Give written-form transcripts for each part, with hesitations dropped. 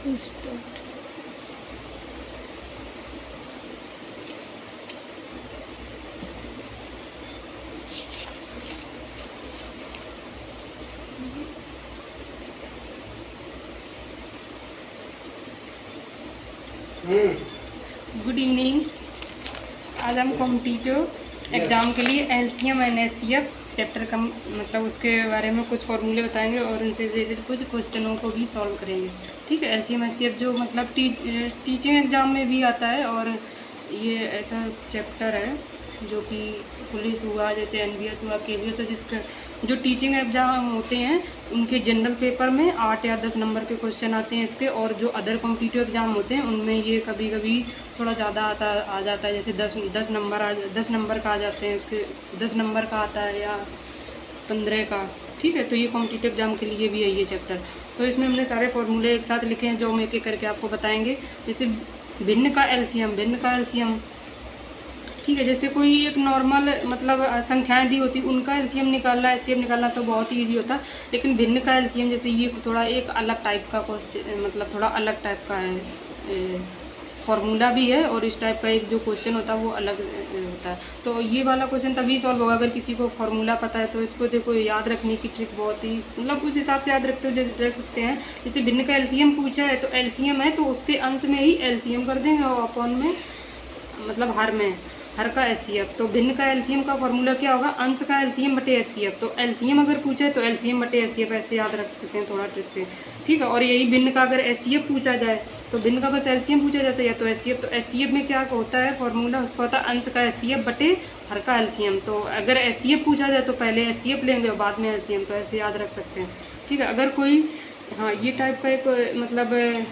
Start. Good evening. आज हम competitive exam के लिए एलसीएम एंड एचसीएफ चैप्टर का मतलब उसके बारे में कुछ फॉर्मूले बताएंगे और उनसे रिलेटेड कुछ क्वेश्चनों को भी सॉल्व करेंगे। ठीक है, एलसीएम एचसीएफ जो मतलब टीचिंग एग्ज़ाम में भी आता है और ये ऐसा चैप्टर है जो कि पुलिस हुआ, जैसे एनबीएस हुआ, केवीएस है, जिसका जो टीचिंग एग्ज़ाम होते हैं उनके जनरल पेपर में 8 या 10 नंबर के क्वेश्चन आते हैं इसके। और जो अदर कॉम्पिटिटिव एग्ज़ाम होते हैं उनमें ये कभी कभी थोड़ा ज़्यादा आ जाता है, जैसे 10 नंबर का आ जाते हैं इसके, 10 नंबर का आता है या 15 का। ठीक है, तो ये कॉम्पिटिटिव एग्ज़ाम के लिए भी है ये चैप्टर। तो इसमें हमने सारे फॉर्मूले एक साथ लिखे हैं जो हम एक एक करके आपको बताएंगे। जैसे भिन्न का एलसीएम। ठीक है, जैसे कोई एक नॉर्मल मतलब संख्याएं दी होती उनका एलसीएम निकालना, एचसीएफ निकालना तो बहुत ही ईजी होता। लेकिन भिन्न का एलसीएम जैसे ये थोड़ा एक अलग टाइप का क्वेश्चन, मतलब थोड़ा अलग टाइप का है, फार्मूला भी है और इस टाइप का एक जो क्वेश्चन होता है वो अलग होता है। तो ये वाला क्वेश्चन तभी सॉल्व होगा अगर किसी को फार्मूला पता है। तो इसको देखो याद रखने की ट्रिक बहुत ही मतलब उस हिसाब से याद रख सकते हैं। जैसे भिन्न का एलसीएम पूछा है तो एलसीएम है तो उसके अंश में ही एलसीएम कर देंगे और अपॉन में मतलब हर का एचसीएफ। तो भिन्न का एलसीएम का फॉर्मूला क्या होगा, अंश का एलसीएम बटे एचसीएफ। तो एलसीएम अगर पूछे तो एलसीएम बटे एचसीएफ ऐसे याद रख सकते हैं थोड़ा ट्रिक से। ठीक है, और यही भिन्न का अगर एचसीएफ पूछा जाए तो भिन्न का बस एलसीएम पूछा जाता है या तो एचसीएफ। तो एचसीएफ में क्या होता है फॉर्मूला, उसका होता है अंश का एचसीएफ बटे हर का एलसीएम। तो अगर एचसीएफ पूछा जाए तो पहले एचसीएफ लेंगे और बाद में एलसीएम, तो ऐसे याद रख सकते हैं। ठीक है, अगर कोई हाँ ये टाइप का एक मतलब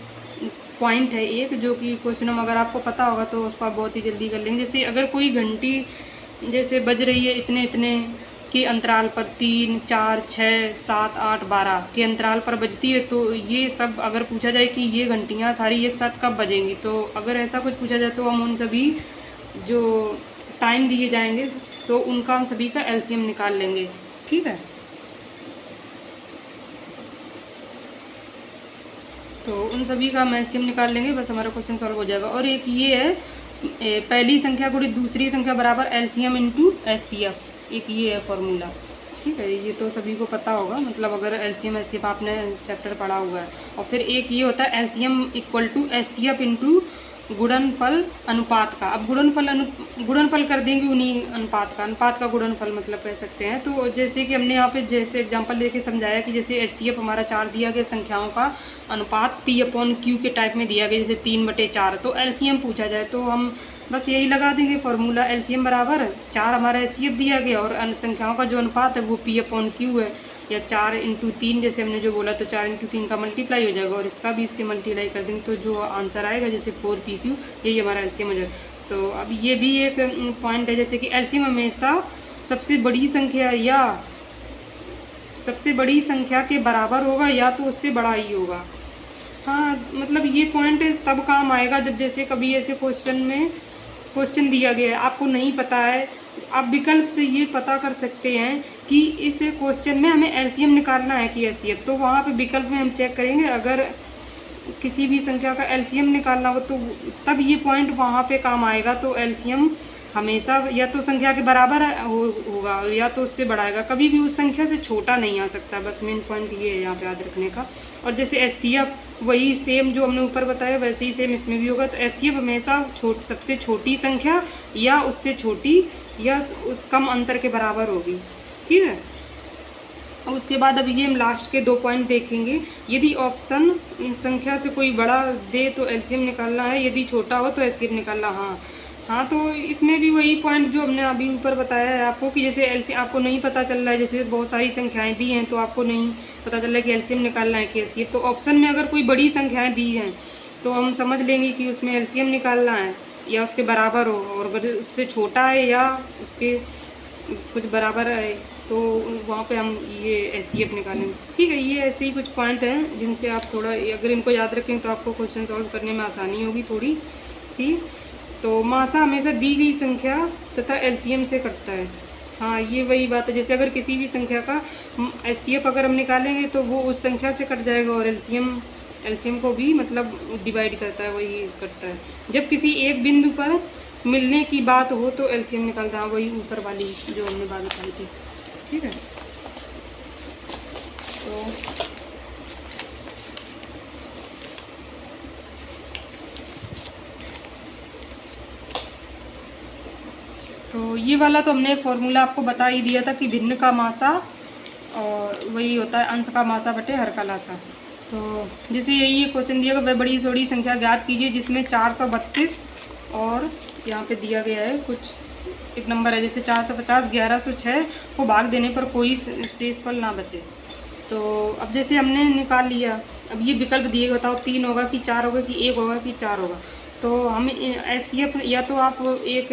पॉइंट है एक जो कि क्वेश्चन में अगर आपको पता होगा तो उसको आप बहुत ही जल्दी कर लेंगे। जैसे अगर कोई घंटी जैसे बज रही है इतने इतने के अंतराल पर 3, 4, 6, 7, 8, 12 के अंतराल पर बजती है, तो ये सब अगर पूछा जाए कि ये घंटियाँ सारी एक साथ कब बजेंगी, तो अगर ऐसा कुछ पूछा जाए तो हम उन सभी जो टाइम दिए जाएंगे तो उनका हम सभी का एलसीएम निकाल लेंगे। ठीक है, तो उन सभी का हम एलसीएम निकाल लेंगे, बस हमारा क्वेश्चन सॉल्व हो जाएगा। और एक ये है पहली संख्या गुणित दूसरी संख्या बराबर एलसीएम इंटू एचसीएफ, एक ये है फॉर्मूला। ठीक है, ये तो सभी को पता होगा, मतलब अगर एलसीएम एचसीएफ आपने चैप्टर पढ़ा हुआ है। और फिर एक ये होता है LCM equal to HCF into गुणनफल अनुपात का। अब गुणनफल कर देंगे उन्हीं अनुपात का गुणनफल मतलब कह सकते हैं। तो जैसे कि हमने यहाँ पे जैसे एग्जांपल लेके समझाया कि जैसे एचसीएफ हमारा 4 दिया गया संख्याओं का अनुपात P/Q के टाइप में दिया गया, जैसे 3/4। तो एलसीएम पूछा जाए तो हम बस यही लगा देंगे फॉर्मूला, एलसीएम बराबर 4 हमारा एचसीएफ दिया गया और संख्याओं का जो अनुपात है वो P/Q है, या 4 × 3 जैसे हमने जो बोला, तो 4 × 3 का मल्टीप्लाई हो जाएगा और इसका भी इसके मल्टीप्लाई कर देंगे तो जो आंसर आएगा जैसे 4PQ, यही हमारा एलसीएम हो जाएगा। तो अब ये भी एक पॉइंट है, जैसे कि एलसीएम हमेशा सबसे बड़ी संख्या के बराबर होगा या तो उससे बड़ा ही होगा। हाँ, मतलब ये पॉइंट तब काम आएगा जब जैसे कभी ऐसे क्वेश्चन दिया गया है, आपको नहीं पता है, आप विकल्प से ये पता कर सकते हैं कि इस क्वेश्चन में हमें एलसीएम निकालना है कि एचसीएफ। तो वहाँ पे विकल्प में हम चेक करेंगे, अगर किसी भी संख्या का एलसीएम निकालना हो तो तब ये पॉइंट वहाँ पे काम आएगा। तो एलसीएम हमेशा या तो संख्या के बराबर होगा या तो उससे बढ़ाएगा, कभी भी उस संख्या से छोटा नहीं आ सकता। बस मेन पॉइंट ये है यहाँ पे याद रखने का। और जैसे एचसीएफ वही सेम जो हमने ऊपर बताया वैसे ही सेम इसमें भी होगा। तो एचसीएफ हमेशा सबसे छोटी संख्या या उससे छोटी या उस कम अंतर के बराबर होगी। ठीक है, उसके बाद अब ये हम लास्ट के 2 पॉइंट देखेंगे। यदि ऑप्शन संख्या से कोई बड़ा दे तो एलसीएम निकालना है, यदि छोटा हो तो एचसीएफ निकालना। हाँ, तो इसमें भी वही पॉइंट जो हमने अभी ऊपर बताया है आपको कि जैसे एलसीएम आपको नहीं पता चल रहा है, जैसे बहुत सारी संख्याएं दी हैं तो आपको नहीं पता चल रहा है कि एलसीएम निकालना है कि एचसीएफ। तो ऑप्शन में अगर कोई बड़ी संख्याएं दी हैं तो हम समझ लेंगे कि उसमें एलसीएम निकालना है या उसके बराबर हो, और अगर उससे छोटा है या उसके कुछ बराबर है तो वहाँ पे हम ये एचसीएफ निकालेंगे। ठीक है, ये ऐसे ही कुछ पॉइंट हैं जिनसे आप थोड़ा अगर इनको याद रखें तो आपको क्वेश्चन सॉल्व करने में आसानी होगी थोड़ी सी। तो मासा हमेशा दी गई संख्या तथा एलसीएम से कटता है। हाँ, ये वही बात है, जैसे अगर किसी भी संख्या का एचसीएफ अगर हम निकालेंगे तो वो उस संख्या से कट जाएगा और एलसीएम एलसीएम को भी मतलब डिवाइड करता है, वही करता है। जब किसी एक बिंदु पर मिलने की बात हो तो एलसीएम निकालता है, वही ऊपर वाली जो हमने बात बताई थी, ठीक है। तो ये वाला तो हमने एक फॉर्मूला आपको बता ही दिया था कि भिन्न का मासा और वही होता है अंश का मासा बटे हर का लासा। तो जैसे यही क्वेश्चन दिया गया, वह बड़ी से बड़ी संख्या ज्ञात कीजिए जिसमें 432 और यहाँ पे दिया गया है कुछ एक नंबर है, जैसे 450 1106 को भाग देने पर कोई शेषफल ना बचे। तो अब जैसे हमने निकाल लिया, अब ये विकल्प दिए गए, बताओ 3 होगा कि 4 होगा कि 1 होगा कि 4 होगा। तो हम एचसीएफ या तो आप एक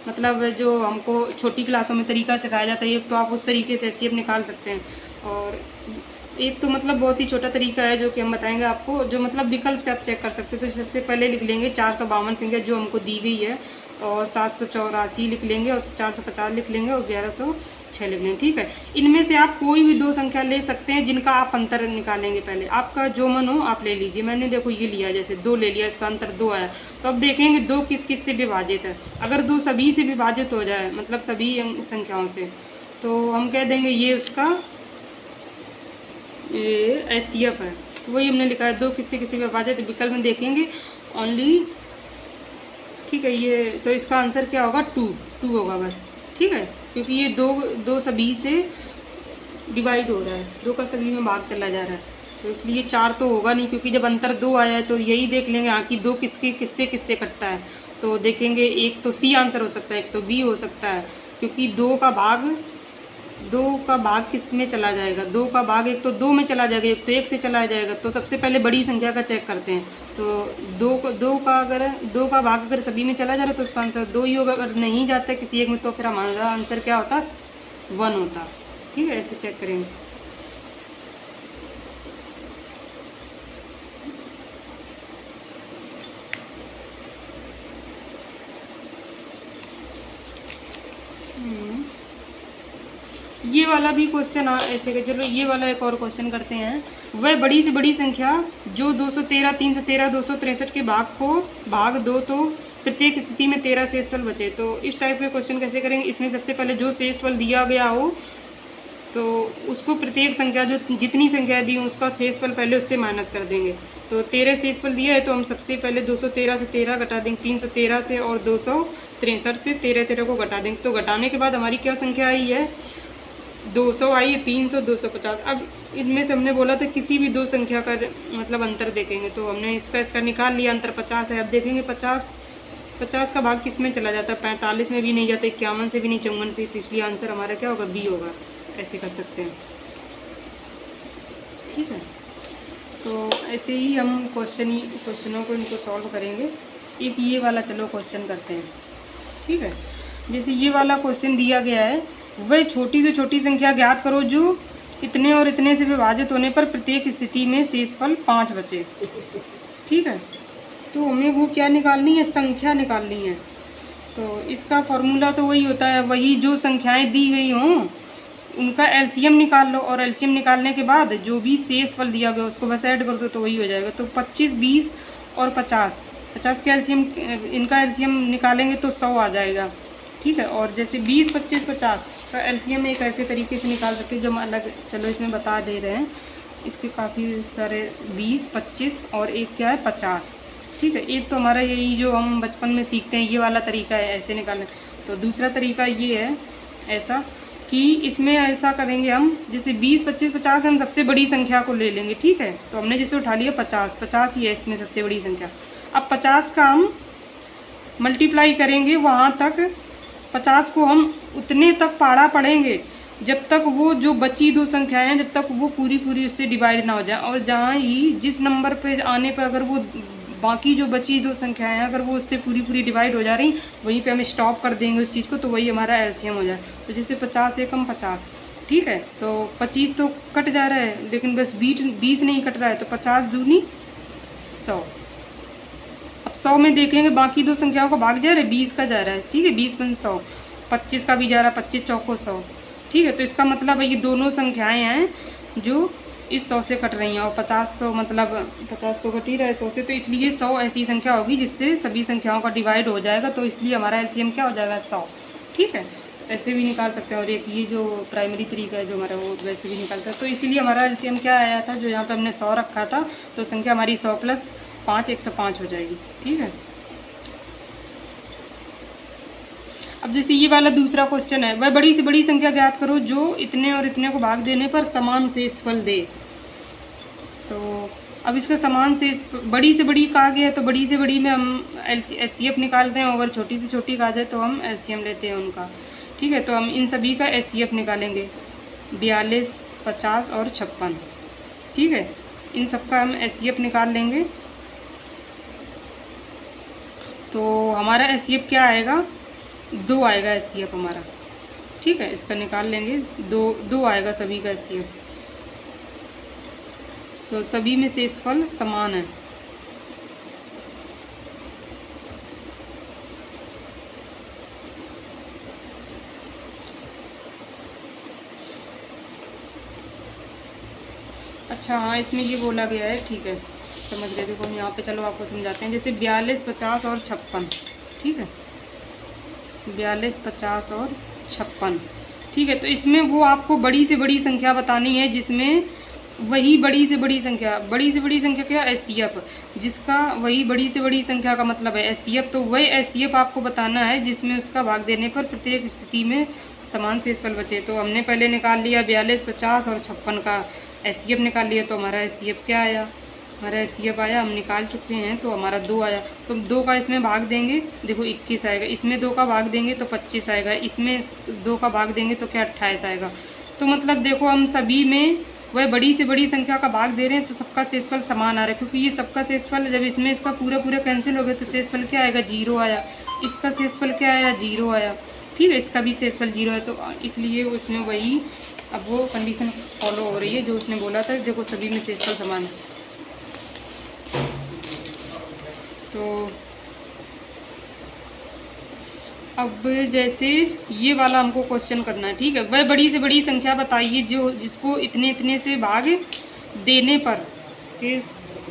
मतलब जो हमको छोटी क्लासों में तरीका सिखाया जाता है, एक तो आप उस तरीके से एचसीएफ निकाल सकते हैं, और एक तो मतलब बहुत ही छोटा तरीका है जो कि हम बताएंगे आपको, जो मतलब विकल्प से आप चेक कर सकते हो। तो सबसे पहले लिख लेंगे 452 संख्या जो हमको दी गई है, और 784 लिख लेंगे, और 450 लिख लेंगे, और 1106 लिख लेंगे, ठीक है। इनमें से आप कोई भी 2 संख्या ले सकते हैं जिनका आप अंतर निकालेंगे। पहले आपका जो मन हो आप ले लीजिए। मैंने देखो ये लिया, जैसे 2 ले लिया, इसका अंतर 2 आया। तो अब देखेंगे 2 किस किस से विभाजित है। अगर 2 सभी से विभाजित हो जाए, मतलब सभी संख्याओं से, तो हम कह देंगे ये उसका एचसीएफ है। तो वही हमने लिखा है 2 किससे किसी विभाजित, विकल्प में देखेंगे ओनली, ठीक है। ये तो इसका आंसर क्या होगा, 2 होगा बस, ठीक है, क्योंकि ये 2 सभी से डिवाइड हो रहा है, 2 का सभी में भाग चला जा रहा है, तो इसलिए 4 तो होगा नहीं, क्योंकि जब अंतर 2 आया है तो यही देख लेंगे हाँ कि 2 किससे कटता है। तो देखेंगे एक तो सी आंसर हो सकता है, एक तो बी हो सकता है, क्योंकि 2 का भाग किस में चला जाएगा, 2 का भाग एक तो 2 में चला जाएगा, एक तो 1 से चला जाएगा। तो सबसे पहले बड़ी संख्या का चेक करते हैं। तो 2 का भाग अगर सभी में चला जा रहा है तो उसका आंसर 2 ही होगा। अगर नहीं जाता है किसी एक में तो फिर हमारा आंसर क्या होता, 1 होता, ठीक है। ऐसे चेक करेंगे। ये वाला भी क्वेश्चन ऐसे का, चलो ये वाला एक और क्वेश्चन करते हैं। वह बड़ी से बड़ी संख्या जो 213, 313, 263 के भाग को भाग दो तो प्रत्येक स्थिति में 13 शेषफल बचे। तो इस टाइप के क्वेश्चन कैसे करेंगे, इसमें सबसे पहले जो शेषफल दिया गया हो तो उसको प्रत्येक संख्या जो जितनी संख्या दी हो उसका शेषफल पहले उससे माइनस कर देंगे। तो 13 शेषफल दिया है तो हम सबसे पहले 213 से 13 घटा देंगे, 313 से और 263 से 13 को घटा देंगे। तो घटाने के बाद हमारी क्या संख्या आई है, 200 आई है, 300, 250। अब इनमें से हमने बोला था किसी भी 2 संख्या का मतलब अंतर देखेंगे, तो हमने इसका निकाल लिया, अंतर 50 है। अब देखेंगे 50 का भाग किस में चला जाता है, 45 में भी नहीं जाता, 51 से भी नहीं, 54 से, तो इसलिए आंसर हमारा क्या होगा, बी होगा। ऐसे कर सकते हैं, ठीक है। तो ऐसे ही हम क्वेश्चनों को इनको सॉल्व करेंगे। एक ये वाला चलो क्वेश्चन करते हैं, ठीक है। जैसे ये वाला क्वेश्चन दिया गया है, वह छोटी से छोटी संख्या ज्ञात करो जो इतने और इतने से विभाजित होने पर प्रत्येक स्थिति में शेषफल 5 बचे, ठीक है। तो हमें वो क्या निकालनी है, संख्या निकालनी है। तो इसका फॉर्मूला तो वही होता है, वही जो संख्याएं दी गई हों उनका एलसीएम निकाल लो, और एलसीएम निकालने के बाद जो भी शेषफल दिया गया उसको बस ऐड कर दो तो वही हो जाएगा। तो 25, 20 और 50 के एलसीएम, इनका एलसीएम निकालेंगे तो 100 आ जाएगा, ठीक है। और जैसे 20, 25, 50 का एलसीएम एक ऐसे तरीके से निकाल सकते हैं जो हम अलग चलो इसमें बता दे रहे हैं। इसके काफ़ी सारे 20, 25 और एक क्या है 50, ठीक है। एक तो हमारा यही जो हम बचपन में सीखते हैं ये वाला तरीका है ऐसे निकालने। तो दूसरा तरीका ये है ऐसा कि इसमें ऐसा करेंगे हम, जैसे 20, 25, 50 हम सबसे बड़ी संख्या को ले लेंगे, ठीक है। तो हमने जैसे उठा लिया 50 ही है इसमें सबसे बड़ी संख्या। अब 50 का हम मल्टीप्लाई करेंगे वहाँ तक, 50 को हम उतने तक पढ़ा पढ़ेंगे जब तक वो जो बची 2 संख्याएं हैं जब तक वो पूरी उससे डिवाइड ना हो जाए। और जहाँ ही जिस नंबर पे आने पर अगर वो बाकी जो बची 2 संख्याएं हैं अगर वो उससे पूरी डिवाइड हो जा रही, वहीं पे हम स्टॉप कर देंगे उस चीज़ को, तो वही हमारा एलसीएम हो जाए। तो जैसे 50 एकम 50, ठीक है। तो 25 तो कट जा रहा है, लेकिन बस 20 नहीं कट रहा है, तो 50 दूनी 100। अब 100 में देखेंगे बाकी 2 संख्याओं का भाग जा रहा है, 20 का जा रहा है, ठीक है, 20 × 100, 25 का भी जा रहा है, 25 चौको 100, ठीक है। तो इसका मतलब है ये दोनों संख्याएं हैं जो इस 100 से कट रही हैं, और 50 तो मतलब 50 तो कट ही रहा है 100 से, तो इसलिए 100 ऐसी संख्या होगी जिससे सभी संख्याओं का डिवाइड हो जाएगा, तो इसलिए हमारा एलसीएम क्या हो जाएगा 100। ठीक है, ऐसे भी निकाल सकते हैं, और एक ये जो प्राइमरी तरीका है जो हमारा वो वैसे भी निकालता है। तो इसीलिए हमारा एलसीएम क्या आया था, जो यहाँ पे हमने 100 रखा था, तो संख्या हमारी 100 + 5 105 हो जाएगी। ठीक है, अब जैसे ये वाला दूसरा क्वेश्चन है, वह बड़ी से बड़ी संख्या ज्ञात करो जो इतने और इतने को भाग देने पर समान शेषफल दे। तो अब इसका समान शेष बड़ी से बड़ी कहा गया है, तो बड़ी से बड़ी में हम एचसीएफ निकालते हैं, अगर छोटी से छोटी कहा जाए तो हम एलसीएम लेते हैं उनका। ठीक है, तो हम इन सभी का एचसीएफ निकालेंगे, 42, 50 और 56। ठीक है, इन सब का हम एचसीएफ निकाल लेंगे। तो हमारा एचसीएफ क्या आएगा, 2 आएगा एचसीएफ हमारा। ठीक है, इसका निकाल लेंगे, 2 आएगा सभी का एचसीएफ। तो सभी में शेषफल समान है। अच्छा हाँ, इसमें ये बोला गया है, ठीक है समझ गए। देखो हम यहाँ पे चलो आपको समझाते हैं, जैसे 42, 50 और 56। ठीक है, 42, 50 और 56। ठीक है, तो इसमें वो आपको बड़ी से बड़ी संख्या बतानी है, जिसमें वही बड़ी से बड़ी संख्या क्या, एचसीएफ, जिसका वही बड़ी से बड़ी संख्या का मतलब है एचसीएफ। तो वही एचसीएफ आपको बताना है जिसमें उसका भाग देने पर प्रत्येक स्थिति में समान शेषफल बचे। तो हमने पहले निकाल लिया 42, 50 और 56 का एचसीएफ निकाल लिया, तो हमारा एचसीएफ क्या आया, हमारा एचसीएफ आया, हम निकाल चुके हैं, तो हमारा 2 आया। तो 2 का इसमें भाग देंगे, देखो 21 आएगा, इसमें 2 का भाग देंगे तो 25 आएगा, इसमें 2 का भाग देंगे तो क्या 28 आएगा। तो मतलब देखो हम सभी में वह बड़ी से बड़ी संख्या का भाग दे रहे हैं, तो सबका शेषफल समान आ रहा है, क्योंकि ये सबका शेषफल जब इसमें इसका पूरा कैंसिल हो गया तो शेषफल क्या आएगा, 0 आया। इसका शेषफल क्या आया, 0 आया। ठीक है, इसका भी शेषफल 0 है, तो इसलिए उसमें वही अब वो कंडीशन फॉलो हो रही है जो उसने बोला था, देखो सभी में शेषफल समान है। तो अब जैसे ये वाला हमको क्वेश्चन करना है। ठीक है, वह बड़ी से बड़ी संख्या बताइए जो जिसको इतने इतने से भाग देने पर शेष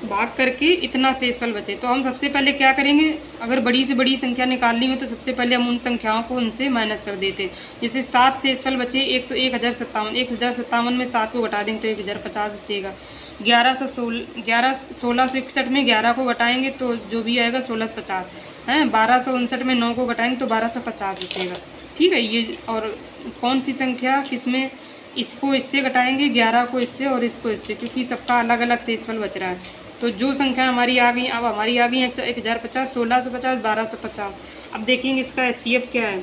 भाग करके इतना शेषफल बचे। तो हम सबसे पहले क्या करेंगे, अगर बड़ी से बड़ी संख्या निकालनी हो तो सबसे पहले हम उन संख्याओं को उनसे माइनस कर देते हैं। जैसे 7 शेषफल बचे, 1057 में 7 को घटा देंगे तो 1050 बचेगा। 1661 में 11 को घटाएंगे तो जो भी आएगा 1650 है। 1259 में 9 को घटाएंगे तो 1250 बचेगा। ठीक है, ये और कौन सी संख्या किसमें, इसको इससे घटाएंगे, 11 को इससे और इसको इससे, क्योंकि सबका अलग अलग शेषफल बच रहा है। तो जो संख्या हमारी आ गई, अब हमारी आ गई 1050, 1650, 1250। अब देखेंगे इसका एचसीएफ क्या है,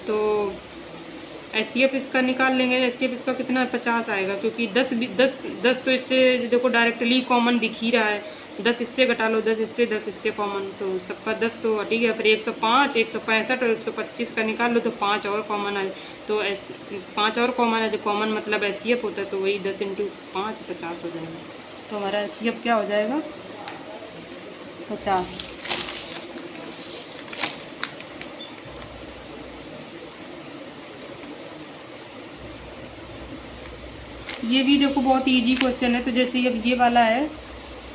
तो एचसीएफ इसका निकाल लेंगे। एचसीएफ इसका कितना है, 50 आएगा, क्योंककि 10 तो इससे देखो डायरेक्टली कॉमन दिख ही रहा है। 10 इससे घटा लो, 10 इससे कॉमन, तो सबका 10 तो हट ही गया। फिर 105, 165 और 125 का निकाल लो तो 5 और कॉमन है, तो 5 और कॉमन है, जो कॉमन मतलब एचसीएफ होता है, तो वही 10 × 5 50 हो जाएगा। तो हमारा एचसीएफ क्या हो जाएगा, 50। ये भी देखो बहुत इजी क्वेश्चन है। तो जैसे अब ये वाला है,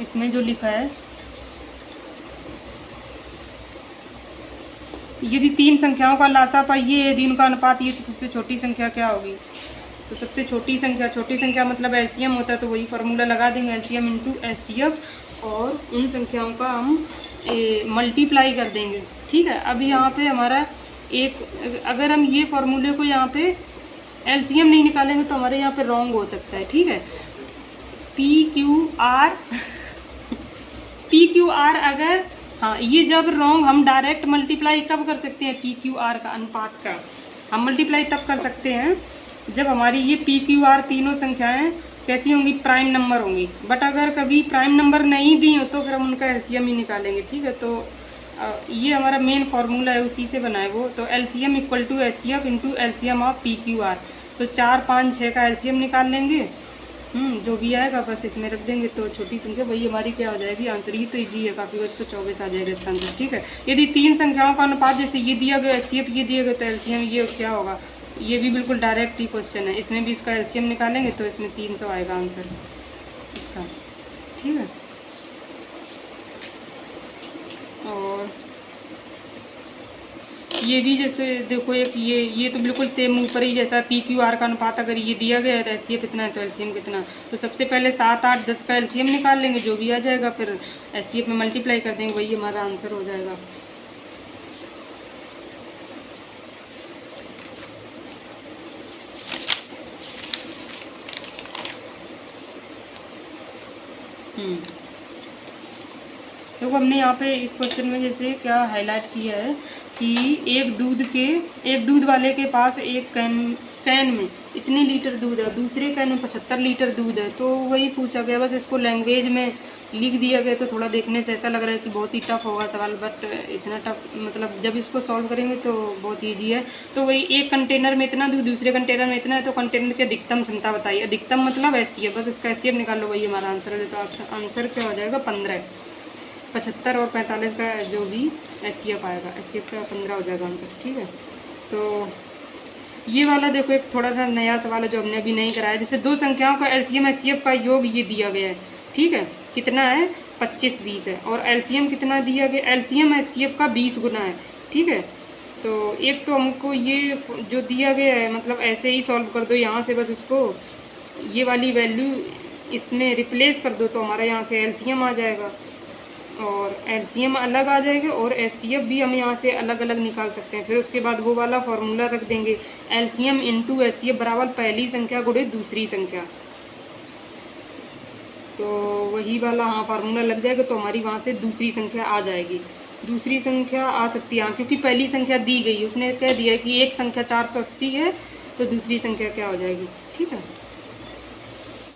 इसमें जो लिखा है, यदि 3 संख्याओं का लासा पाइए, यदि उनका अनुपात ये, तो सबसे छोटी संख्या क्या होगी। तो सबसे छोटी संख्या मतलब एलसीएम होता है, तो वही फार्मूला लगा देंगे, एलसीएम इंटू एचसीएफ, और उन संख्याओं का हम मल्टीप्लाई कर देंगे। ठीक है, अभी यहाँ पे हमारा एक, अगर हम ये फार्मूले को यहाँ पे एलसीएम नहीं निकालेंगे तो हमारे यहाँ पे रॉन्ग हो सकता है। ठीक है, PQR अगर, हाँ ये जब रॉन्ग, हम डायरेक्ट मल्टीप्लाई कब कर सकते हैं, PQR का अनुपात का हम मल्टीप्लाई तब कर सकते हैं जब हमारी ये PQR तीनों संख्याएं कैसी होंगी, प्राइम नंबर होंगी। बट अगर कभी प्राइम नंबर नहीं दी हो तो फिर हम उनका एलसीएम ही निकालेंगे। ठीक है, तो ये हमारा मेन फार्मूला है, उसी से बना है वो। तो LCM equal to HCF into LCM of PQR। तो 4, 5, 6 का एलसीएम निकाल लेंगे, जो भी आएगा बस इसमें रख देंगे, तो छोटी संख्या वही हमारी क्या हो जाएगी, आंसर। ये तो इजी है काफ़ी, वक्त तो 24 आ जाएगा इसका आंसर। ठीक है, यदि 3 संख्याओं का अनुपात, जैसे ये दिया गया एचसीएफ, ये दिया गया, तो एलसीएम ये क्या होगा, ये भी बिल्कुल डायरेक्ट ही क्वेश्चन है, इसमें भी इसका एलसीएम निकालेंगे तो इसमें 300 आएगा आंसर। इसका, ठीक है। और ये भी जैसे देखो एक ये तो बिल्कुल सेम ऊपर ही जैसा पी क्यू आर का अनुपात अगर ये दिया गया है तो एस सी एफ कितना है तो एल सी एम कितना। तो सबसे पहले 7, 8, 10 का एल सी एम निकाल लेंगे, जो भी आ जाएगा फिर एस सी एफ में मल्टीप्लाई कर देंगे, वही हमारा आंसर हो जाएगा। देखो हमने यहाँ पे इस क्वेश्चन में जैसे क्या हाईलाइट किया है कि एक दूध वाले के पास एक कैन में इतने लीटर दूध है, दूसरे कैन में 75 लीटर दूध है। तो वही पूछा गया, बस इसको लैंग्वेज में लिख दिया गया। तो थोड़ा देखने से ऐसा लग रहा है कि बहुत ही टफ होगा सवाल, बट इतना टफ मतलब जब इसको सॉल्व करेंगे तो बहुत ईजी है। तो वही एक कंटेनर में इतना दूध, दूसरे कंटेनर में इतना है, तो कंटेनर की अधिकतम क्षमता बताइए। अधिकतम मतलब एस बस इसका एस निकाल लो, वही हमारा आंसर है। तो आंसर क्या हो जाएगा 15। 75 और 45 का जो भी एस आएगा, एस का 15 हो जाएगा आंसर, ठीक है। तो ये वाला देखो एक थोड़ा सा नया सवाल है जो हमने अभी नहीं कराया। जैसे दो संख्याओं का एलसीएम एचसीएफ का योग ये दिया गया है, ठीक है। कितना है 25, 20 है। और एलसीएम कितना दिया गया, एलसीएम एचसीएफ का 20 गुना है, ठीक है। तो एक तो हमको ये जो दिया गया है मतलब ऐसे ही सॉल्व कर दो, यहाँ से बस उसको ये वाली वैल्यू इसमें रिप्लेस कर दो तो हमारा यहाँ से एलसीएम आ जाएगा और एलसीएम अलग आ जाएगा और एचसीएफ भी हम यहाँ से अलग अलग निकाल सकते हैं। फिर उसके बाद वो वाला फार्मूला रख देंगे, एलसीएम इंटू एचसीएफ बराबर पहली संख्या गुणे दूसरी संख्या। तो वही वाला हाँ फार्मूला लग जाएगा तो हमारी वहाँ से दूसरी संख्या आ जाएगी। दूसरी संख्या आ सकती है हाँ, क्योंकि पहली संख्या दी गई, उसने कह दिया कि एक संख्या 480 है तो दूसरी संख्या क्या हो जाएगी, ठीक है।